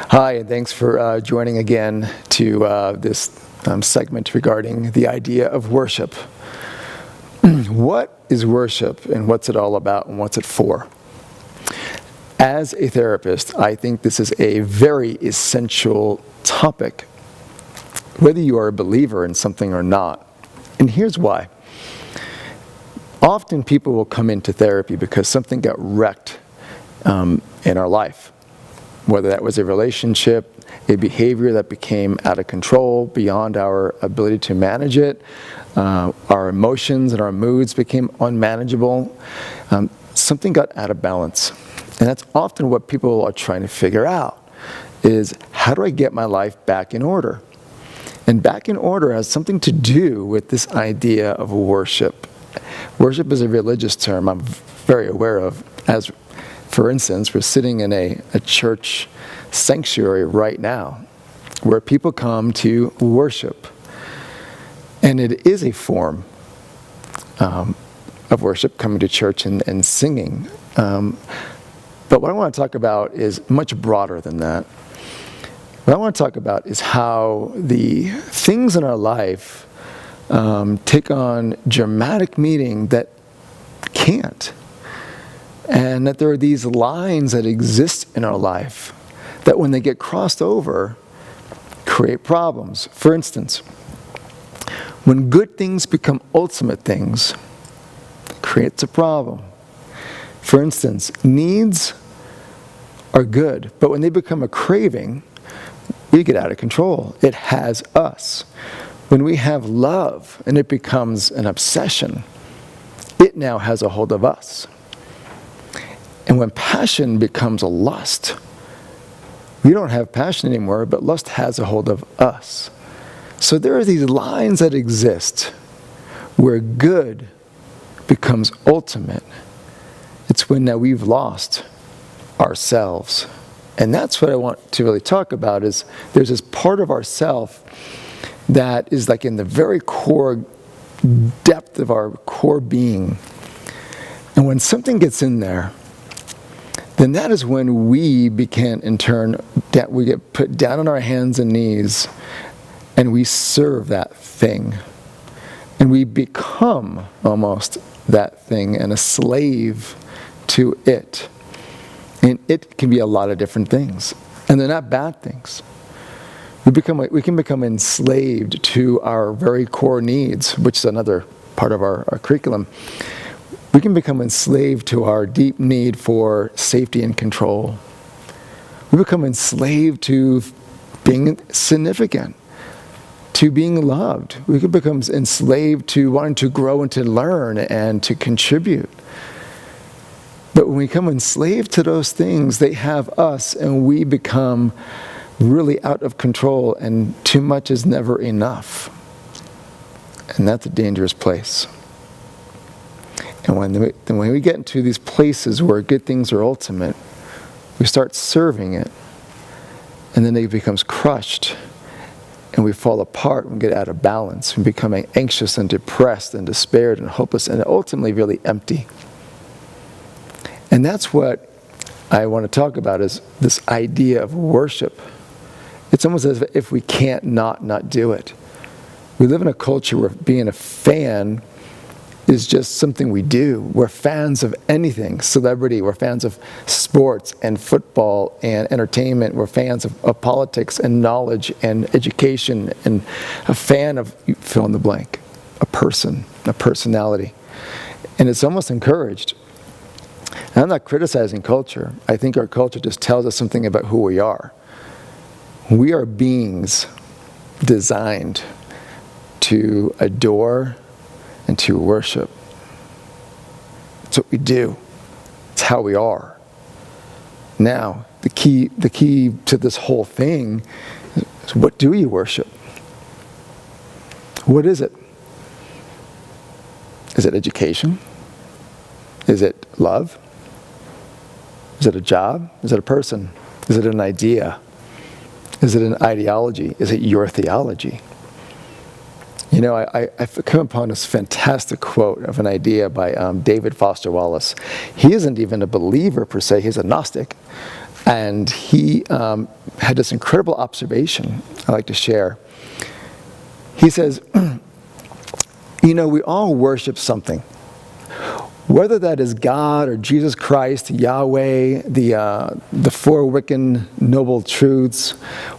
Hi, and thanks for joining again to this segment regarding the idea of worship. What is worship, and what's it all about, and what's it for? As a therapist, I think this is a very essential topic, whether you are a believer in something or not. And here's why. Often people will come into therapy because something got wrecked in our life. Whether that was a relationship, a behavior that became out of control, beyond our ability to manage it, our emotions and our moods became unmanageable, something got out of balance. And that's often what people are trying to figure out, is how do I get my life back in order? And back in order has something to do with this idea of worship. Worship is a religious term I'm very aware of. As for instance, we're sitting in a church sanctuary right now where people come to worship. And it is a form of worship, coming to church and singing. But what I want to talk about is much broader than that. What I want to talk about is how the things in our life take on dramatic meaning that can't. And that there are these lines that exist in our life that when they get crossed over, create problems. For instance, when good things become ultimate things, it creates a problem. For instance, needs are good, but when they become a craving, we get out of control. It has us. When we have love and it becomes an obsession, it now has a hold of us. And when passion becomes a lust, we don't have passion anymore, but lust has a hold of us. So there are these lines that exist where good becomes ultimate. It's when now we've lost ourselves. And that's what I want to really talk about, is there's this part of ourself that is like in the very core depth of our core being. And when something gets in there, then that is when we begin, in turn, we get put down on our hands and knees, and we serve that thing. And we become almost that thing and a slave to it. And it can be a lot of different things. And they're not bad things. We can become enslaved to our very core needs, which is another part of our curriculum. We can become enslaved to our deep need for safety and control. We become enslaved to being significant, to being loved. We can become enslaved to wanting to grow and to learn and to contribute. But when we become enslaved to those things, they have us, and we become really out of control, and too much is never enough. And that's a dangerous place. And when we get into these places where good things are ultimate, we start serving it, and then it becomes crushed, and we fall apart and get out of balance, and becoming anxious and depressed and despaired and hopeless and ultimately really empty. And that's what I want to talk about, is this idea of worship. It's almost as if we can't not do it. We live in a culture where being a fan is just something we do. We're fans of anything, celebrity. We're fans of sports and football and entertainment. We're fans of politics and knowledge and education, and a fan of, fill in the blank, a person, a personality. And it's almost encouraged. And I'm not criticizing culture. I think our culture just tells us something about who we are. We are beings designed to adore and to worship. It's what we do. It's how we are. Now, the key to this whole thing is, what do you worship? What is it? Is it education? Is it love? Is it a job? Is it a person? Is it an idea? Is it an ideology? Is it your theology? You know, I've come upon this fantastic quote of an idea by David Foster Wallace. He isn't even a believer per se, he's a Gnostic. And he had this incredible observation I'd like to share. He says, we all worship something. Whether that is God or Jesus Christ, Yahweh, the four Wiccan noble truths,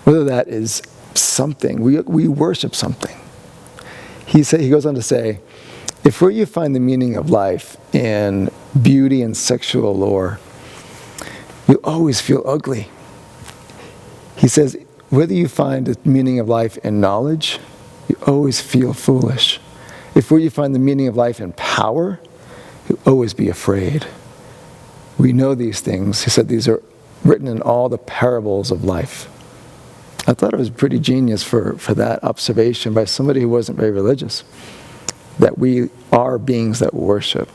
whether that is something, we worship something. He goes on to say, if where you find the meaning of life in beauty and sexual allure, you'll always feel ugly. He says, whether you find the meaning of life in knowledge, you always feel foolish. If where you find the meaning of life in power, you'll always be afraid. We know these things. He said these are written in all the parables of life. I thought it was pretty genius for that observation by somebody who wasn't very religious, that we are beings that worship.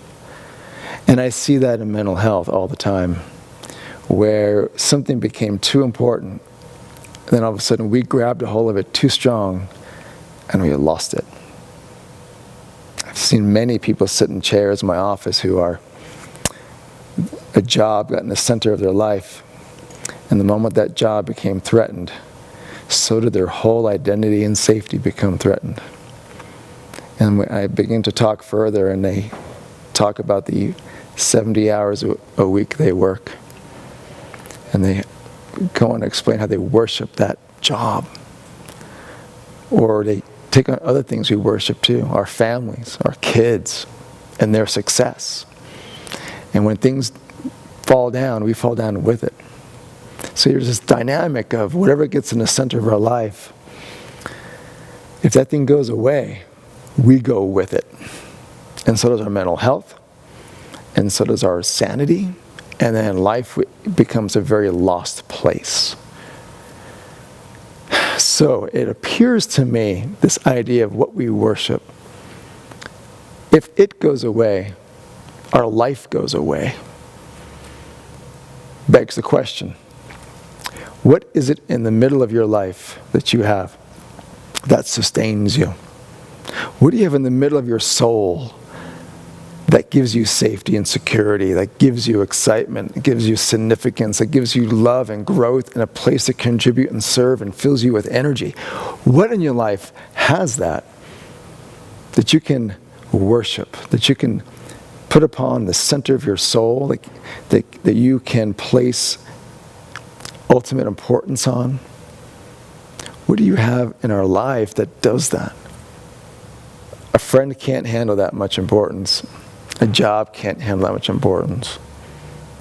And I see that in mental health all the time, where something became too important, and then all of a sudden we grabbed a hold of it too strong, and we lost it. I've seen many people sit in chairs in my office who are a job got in the center of their life, and the moment that job became threatened, so did their whole identity and safety become threatened. And I begin to talk further, and they talk about the 70 hours a week they work, and they go on to explain how they worship that job, or they take on other things we worship too, our families, our kids, and their success. And when things fall down, we fall down with it. So there's this dynamic of whatever gets in the center of our life, if that thing goes away, we go with it. And so does our mental health, and so does our sanity, and then life becomes a very lost place. So it appears to me, this idea of what we worship, if it goes away, our life goes away. Begs the question, what is it in the middle of your life that you have that sustains you? What do you have in the middle of your soul that gives you safety and security, that gives you excitement, that gives you significance, that gives you love and growth and a place to contribute and serve and fills you with energy? What in your life has that you can worship, that you can put upon the center of your soul, that you can place ultimate importance on? What do you have in our life that does that? A friend can't handle that much importance. A job can't handle that much importance.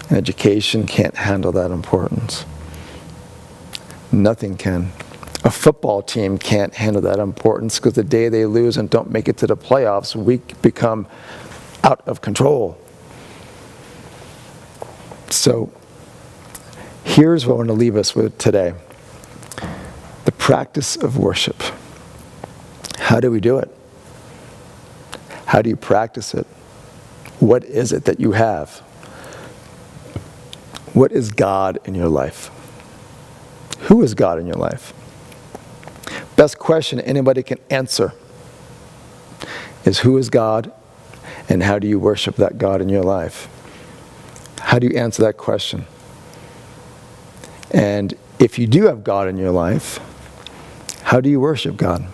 An education can't handle that importance. Nothing can. A football team can't handle that importance, because the day they lose and don't make it to the playoffs, we become out of control. So here's what I want to leave us with today. The practice of worship. How do we do it? How do you practice it? What is it that you have? What is God in your life? Who is God in your life? Best question anybody can answer is, who is God, and how do you worship that God in your life? How do you answer that question? And if you do have God in your life, how do you worship God?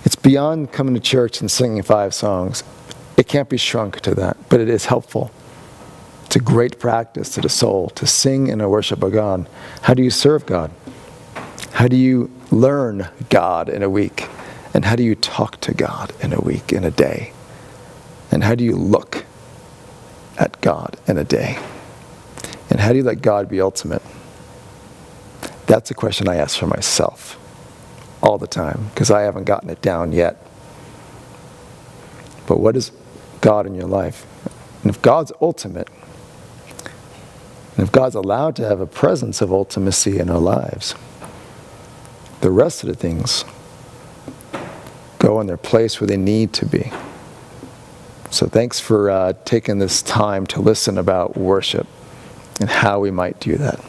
It's beyond coming to church and singing 5 songs. It can't be shrunk to that, but it is helpful. It's a great practice to the soul to sing and to worship a God. How do you serve God? How do you learn God in a week? And how do you talk to God in a week, in a day? And how do you look at God in a day? And how do you let God be ultimate? That's a question I ask for myself all the time, because I haven't gotten it down yet. But what is God in your life? And if God's ultimate, and if God's allowed to have a presence of ultimacy in our lives, the rest of the things go in their place where they need to be. So thanks for taking this time to listen about worship and how we might do that.